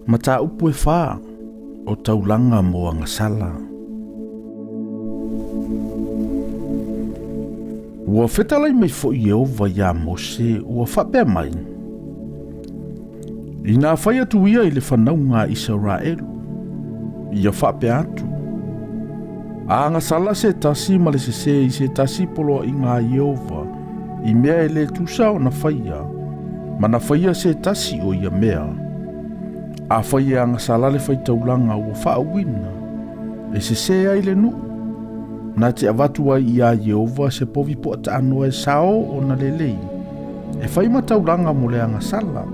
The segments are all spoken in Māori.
Mata upu e wha o taulanga mo angasala. Ua whetalai mai fo i Yehova ia Mose ua whapea mai. I nā whai atu ia i le whanau ngā Israelu. Ia whapea atu. A angasala se tasi ma le se i se tasi polo i ngā Yehova. I mea e le tusa o na whaia. Ma na whaia se tasi o ia mea. A whaia angasala le Faitauina ua whaawina. E se ai le nu. Na te avatu ai ia Yehova se povi po ata anoa e sao o na lelei. E whai mataulanga mo le angasala.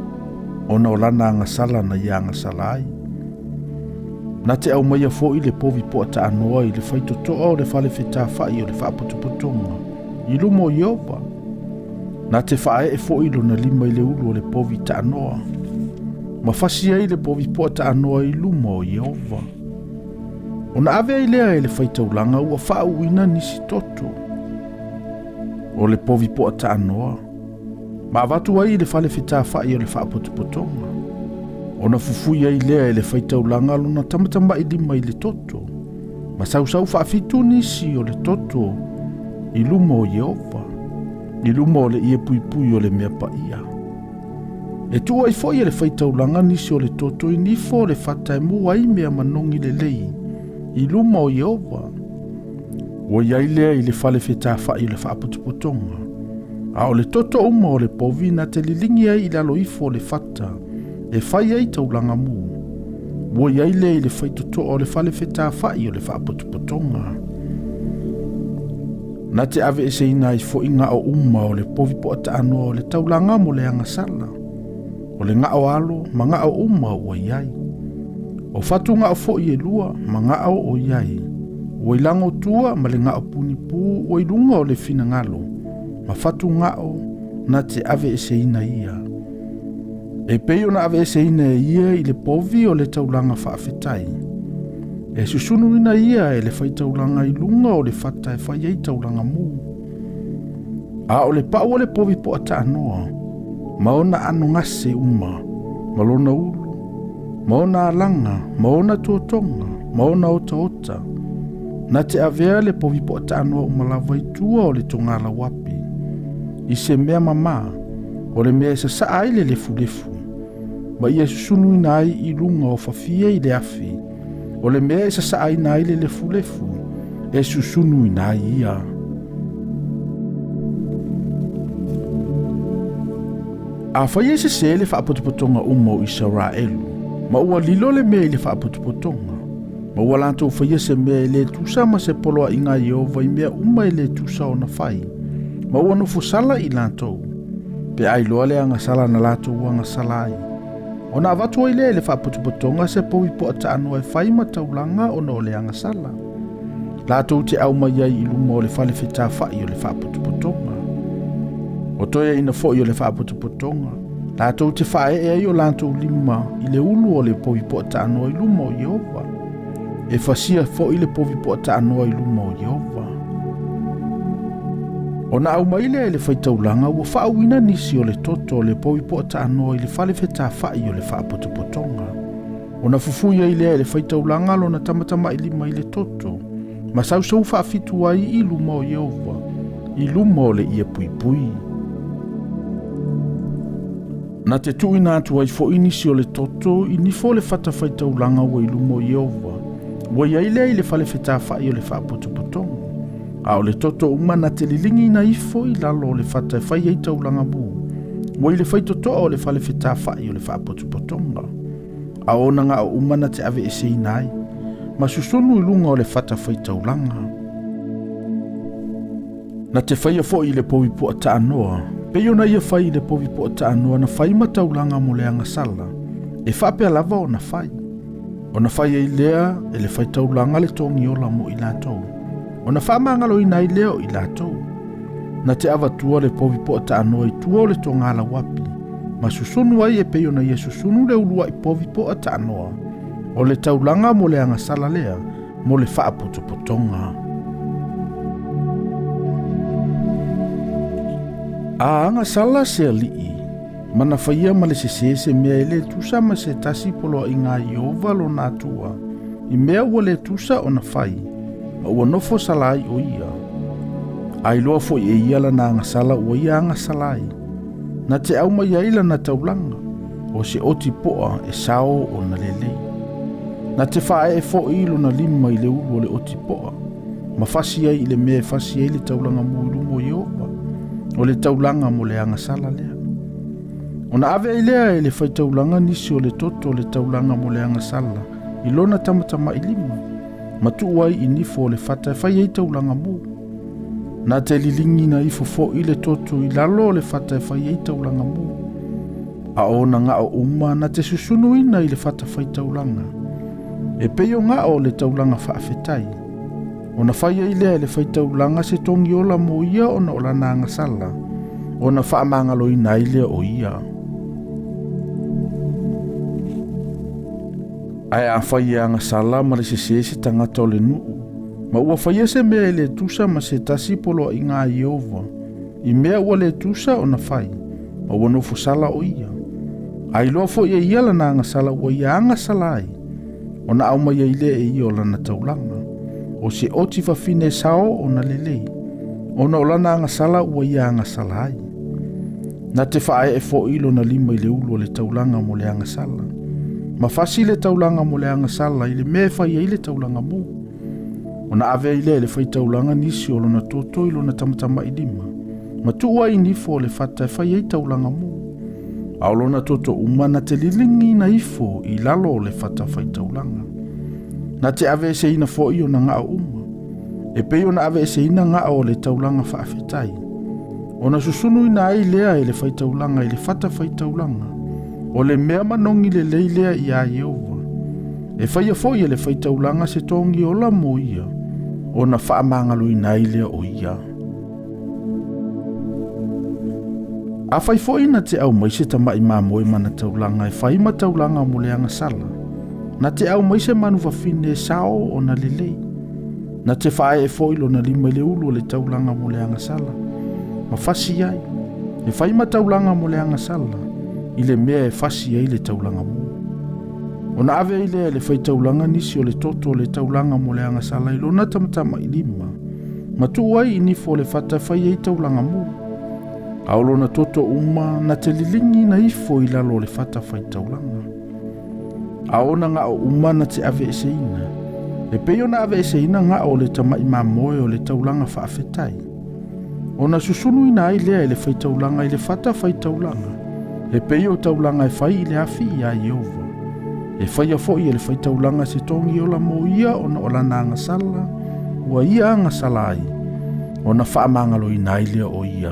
O na olana angasala na ia angasala ai. Na te au maia fo i le povi po ata anoa i le whaitotoa o le whale wheta whai o le whaaputuputonga. I lumo Yehova. Na te whae e fo i lo na lima i le ulu o le povi ta anoa. Mawhasi ai le povi po ata anoa i lumo Yehova. O na ave ai lea e le Faitauina ua whaauina nisi toto. O le povi po ata anoa. Ma avatu ai le whale wheta whai o le whaaputuputonga. O na fufui ai lea e le Faitauina lona tamatama i lima i le toto. Ma sausau whaafitu nisi o le toto i lumo Yehova. I lumo o le ia pui o le mea pa ia. E tua i foi e le Faitauina nisi o le toto i nifo le whata e mua i mea manongi le lei. I luma o Yehova. Ua iai lea i le whale wheta whai o le whaaputuputonga. A o le toto uma o le povi na te lilingi ai i lalo ifo o le whata. E whai ai taulanga mu. Ua iai lea i le whaitoto o le whale wheta whai o le whaaputuputonga. Na te ave e se ina i fo inga o uma o le povi po ata anoa o le taulanga mo le angasala. O le ngā o alo ma ngā o uma ua iai. O fatu ngā o fo i e lua, ma ngā o iai. O ilango tua, ma le ngā o punipu, o ilunga o le fina ngalo. Ma fatu ngā o, na te ave e se ina ia. E peio na ave e se ina ia i le povi o le taulanga whaafetai. E susunu ina ia e le Faitauina i lunga o le fata e whai ei taulanga mu. A o le pau o le povi po ata anoa. Ma ona ano ngase uma, ma lona ulu. Maona alanga, maona tuotonga, maona ota. Na te avea le povi po ata anoa umalawa i tua o le tongala wapi. I se mea mama, o le mea sa saa ai le lefu. Ma ia susunu ina ai i lunga o fafia i le afi. O le mea sa saa ina ai le lefu. E susunu ina ai ia. A whaia se le whaaputuputonga uma o Israelu. Ma ua lilo le mea i le whaaputuputonga. Ma ua lantou whaia se mea i le tusa ma se poloa i ngā Yehova i mea uma i le tusa o na whai. Ma ua no fusala i lantou. Pe ai loa le angasala na latou angasala ai. O na avatu ai le whaaputuputonga se povi po ata anoa e whai ma taulanga o no le angasala. Latou te au mai ai i luma o le whale wheta whai o le whaaputuputonga. O toia ina fo i o le whaaputuputonga. Latou te whae e ai o lantou lima i le ulu o le povi po ata anoa i luma o Yehova. E whasia fo i le povi po ata anoa i luma o Yehova. O na au maile e le Faitauina ua whaauina nisi o le toto o le povi po ata anoa i le whale wheta whai o le whaaputuputonga. O na fufuia i le Faitauina lo na tamatama i lima i le toto. Ma sausau whaafitu ai i luma o Yehova. I luma o le ia pui. Na te tuina atu ai fo inisi o le toto, i nifo le whata Faitauina ua i lumo Yehova. Ua iai lea i le whale wheta whai o le whaaputuputonga. A o le toto uma na te lilingi na ifo i lalo o le whata e whai ei taulanga mu. Ua i le whaitotoa o le whale wheta whai o le whaaputuputonga. A o na ngā o uma na te ave e se inai. Ma susunu i lunga o le whata Faitauina. Na te whaia fo i le povi po ata anoa. Peo na ia whai le povi po ata anoa na whai mataulanga mo le angasala. E whapea lava o na whai. O na whai ei lea e le Faitauina le tongi ola mo i lātou. O na whamangalo ina i leo i lātou. Na te avatua le povi po ata anoa i tua o le tongala wapi. Ma susunu ai e peo na ia susunu le ulua i povi po ata anoa. O le taulanga mo le angasala lea mo le whaaputuputonga. A angasala se alii Mana whaia ma le se mea ele tusa ma se tasi polo i ngā Iova lo nā tua. I mea ua le tusa o na whai, ma ua nofo salai o ia. Ai loa fo i ia la nā ngasala ua ia ngasalai. Na te au mai aila na taulanga, o se oti poa e sao o na lelei. Na te whae e fo ilo na lima i le ulu o le oti poa, ma fasi ai i le mea fasi ai le taulanga mo Iova, o le taulanga mo le angasala lea. Ona ave ai lea e le faitaulanga nisi o le toto o le taulanga mo le angasala, i lona tamatama i lima, ma tuuai i nifo o le fata e fai ei taulanga mo. Na te lilingi na ifo fo i le toto i lalo o le fata e fai ei taulanga mo. A ona nga o uma na te susunu ina i le fata faitaulanga. E peyo nga o le taulanga faafetai. Ona fai ei lea e le faitaulanga se tongi ola mo ia ona ola na angasala, ona faamangalo i naile o ia. Ai a whai anga sala ma le se tangata o le nuu. Ma ua whai se mea le tusa ma se tasi polo i ngā Iova. I mea ua le tusa o na whai. Ma ua nofu sala o ia. Ai loa fo ia ia lana anga sala ua ia anga sala ai. O na au mai le e ia o lana taulanga. O se oti whawhine sao o na lelei. O na o lana anga sala ua ia anga sala ai. Na te whae e fo ilo na lima i le ulu o le taulanga mo le anga sala. Ma fasi le taulanga mo le angasala i le mea whai ai le taulanga mo. O na ave i le whai taulanga nisi o lona toto i lona tamatama i lima. Ma tua i nifo o le fata e whai ai taulanga mo. A o lona toto uma na te lilingi na ifo i lalo o le fata whai taulanga. Na te ave se ina fo i o na ngā uma. E pei o na ave se ina ngā o le taulanga whaafetai. O na susunu ina ai lea i le whai taulanga i le fata whai taulanga. O le mea manongi le leilea i a Iova. E whaia fo ia le whaitaulanga se tongi ola mo ia. O na whaamangalo i nailea o ia. A whai fo ina te au maise ta mai mamoe mana taulanga e whai ma taulanga mo le angasala. Na te au maise manu whawhine sao o na lelei. Na te whae e fo ilo na lima le ulu o le taulanga mo le angasala. Ma fasi ai. E whai ma taulanga mo le angasala. I le mea e fasi ai le taulanga mo. O na ave ai le whai taulanga nisi o le toto o le taulanga mo le angasala i lona tamatama i lima. Ma tuai i nifo le fata whai ai taulanga mo. A o lona toto uma na te lilingi na ifo i lalo le fata whai taulanga. A ona nga o uma na te ave ese ina. E peo na ave ese ina nga o le tama i mamoe o le taulanga whaafetai. O na susunu ina ai lea i le whai taulanga i le fata whai taulanga. E pei o taulanga e whai i le afi i a Iova. E whai a fo i le whai taulanga se tongi ola mo ia o na ola na angasala, ua ia angasala ai, o na whaamangalo i nailea o ia.